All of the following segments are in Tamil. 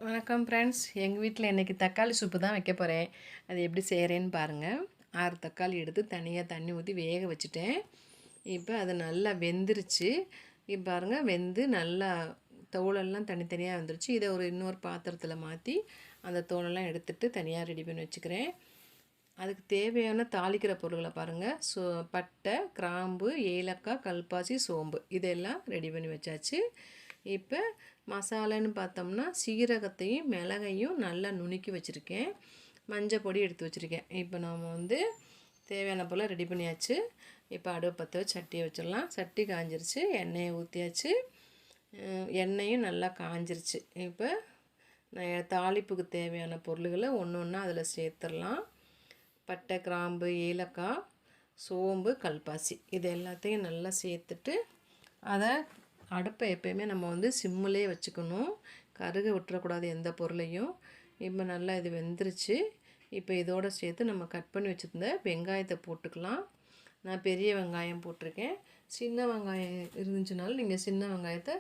வணக்கம் ஃப்ரெண்ட்ஸ். எங்கள் வீட்டில் இன்றைக்கி தக்காளி சூப்பு தான் வைக்க போகிறேன். அது எப்படி செய்கிறேன்னு பாருங்கள். 6 தக்காளி எடுத்து தனியாக தண்ணி ஊற்றி வேக வச்சுட்டேன். இப்போ அது நல்லா வெந்துருச்சு. இப்போ பாருங்கள், வெந்து நல்லா தோலெல்லாம் தனித்தனியாக வந்துருச்சு. இதை இன்னொரு பாத்திரத்தில் மாற்றி அந்த தோலெல்லாம் எடுத்துகிட்டு தனியாக ரெடி பண்ணி வச்சுக்கிறேன். அதுக்கு தேவையான தாளிக்கிற பொருள்களை பாருங்கள். பட்டை, கிராம்பு, ஏலக்காய், கல்பாசி, சோம்பு இதெல்லாம் ரெடி பண்ணி வச்சாச்சு. இப்போ மசாலான்னு பார்த்தோம்னா சீரகத்தையும் மிளகையும் நல்லா நுணுக்கி வச்சுருக்கேன். மஞ்சள் பொடி எடுத்து வச்சுருக்கேன். இப்போ நாம் தேவையான போல் ரெடி பண்ணியாச்சு. இப்போ அடுப்பு பற்ற வச்சு சட்டியை வச்சிடலாம். சட்டி காஞ்சிருச்சு. எண்ணெயை ஊற்றியாச்சு. எண்ணெயும் நல்லா காஞ்சிருச்சு. இப்போ தாளிப்புக்கு தேவையான பொருள்களை ஒன்று ஒன்றா அதில் சேர்த்துடலாம். பட்டை, கிராம்பு, ஏலக்காய், சோம்பு, கல்பாசி இது எல்லாத்தையும் நல்லா சேர்த்துட்டு அதை அடுப்பை எப்போயுமே நம்ம சிம்மிலே வச்சுக்கணும். கருக விட்டுறக்கூடாது எந்த பொருளையும். இப்போ நல்லா இது வெந்துருச்சு. இப்போ இதோடு சேர்த்து நம்ம கட் பண்ணி வச்சுருந்த வெங்காயத்தை போட்டுக்கலாம். நான் பெரிய வெங்காயம் போட்டிருக்கேன். சின்ன வெங்காயம் இருந்துச்சுனாலும் நீங்கள் சின்ன வெங்காயத்தை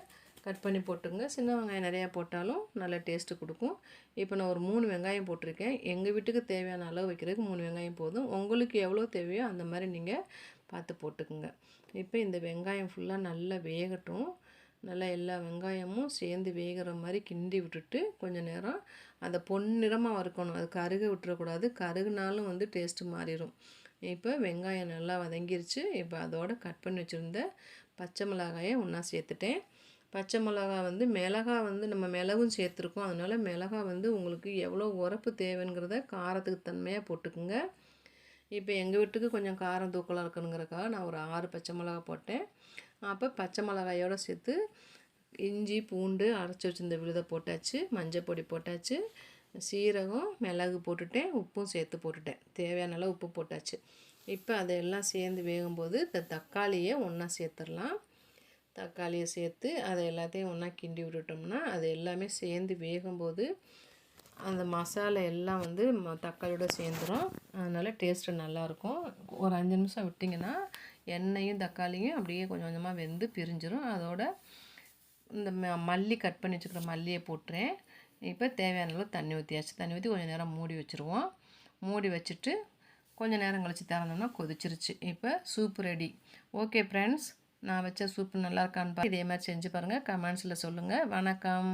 கட் பண்ணி போட்டுங்க. சின்ன வெங்காயம் நிறையா போட்டாலும் நல்ல டேஸ்ட்டு கொடுக்கும். இப்போ நான் ஒரு 3 வெங்காயம் போட்டிருக்கேன். எங்கள் வீட்டுக்கு தேவையான அளவு வைக்கிறதுக்கு 3 வெங்காயம் போதும். உங்களுக்கு எவ்வளோ தேவையோ அந்த மாதிரி நீங்கள் பார்த்து போட்டுக்குங்க. இப்போ இந்த வெங்காயம் ஃபுல்லாக நல்லா வேகட்டும். நல்லா எல்லா வெங்காயமும் சேர்ந்து வேகிற மாதிரி கிண்டி விட்டுட்டு கொஞ்சம் நேரம் அதை பொன்னிறமாக வறுக்கணும். அது கருக விட்டுறக்கூடாது. கருகுனாலும் டேஸ்ட்டு மாறிடும். இப்போ வெங்காயம் நல்லா வதங்கிருச்சு. இப்போ அதோடு கட் பண்ணி வச்சுருந்த பச்சை மிளகாயை ஒன்றா சேர்த்துட்டேன். பச்சை மிளகா மிளகா நம்ம மிளகும் சேர்த்துருக்கோம். அதனால் மிளகா உங்களுக்கு எவ்வளோ உரப்பு தேவைங்கிறத காரத்துக்கு தன்மையாக போட்டுக்குங்க. இப்போ எங்கள் வீட்டுக்கு கொஞ்சம் காரம் தூக்கலாக இருக்கணுங்கிறக்காக நான் ஒரு 6 பச்சை மிளகா போட்டேன். அப்போ பச்சை மிளகாயோடு சேர்த்து இஞ்சி, பூண்டு அரைச்சி வச்சுருந்த விழுதை போட்டாச்சு. மஞ்சள் பொடி போட்டாச்சு. சீரகம், மிளகு போட்டுட்டேன். உப்பும் சேர்த்து போட்டுட்டேன். தேவையான அளவு உப்பு போட்டாச்சு. இப்போ அதையெல்லாம் சேர்ந்து வேகும்போது இந்த தக்காளியை ஒன்றா சேர்த்துடலாம். தக்காளியை சேர்த்து அதை எல்லாத்தையும் ஒன்றா கிண்டி விட்டுட்டோம்னா அது எல்லாமே சேர்ந்து வேகும்போது அந்த மசாலா எல்லாம் தக்காளியோட சேர்ந்துடும். அதனால் டேஸ்ட்டு நல்லாயிருக்கும். ஒரு 5 நிமிஷம் விட்டிங்கன்னா எண்ணெயும் தக்காளியும் அப்படியே கொஞ்சம் கொஞ்சமாக வெந்து பிரிஞ்சிடும். அதோட இந்த மல்லி கட் பண்ணி வச்சுக்கிற மல்லியை போட்டுறேன். இப்போ தேவையான அளவு தண்ணி ஊற்றியாச்சு. தண்ணி ஊற்றி கொஞ்சம் நேரம் மூடி வச்சுருவோம். மூடி வச்சுட்டு கொஞ்சம் நேரம் கழித்து திறந்தோம்னா கொதிச்சிருச்சு. இப்போ சூப்பு ரெடி. ஓகே ஃப்ரெண்ட்ஸ், நான் வச்ச சூப்பு நல்லா இருக்கான்னு இதே மாதிரி செஞ்சு பாருங்கள். கமெண்ட்ஸில் சொல்லுங்கள். வணக்கம்.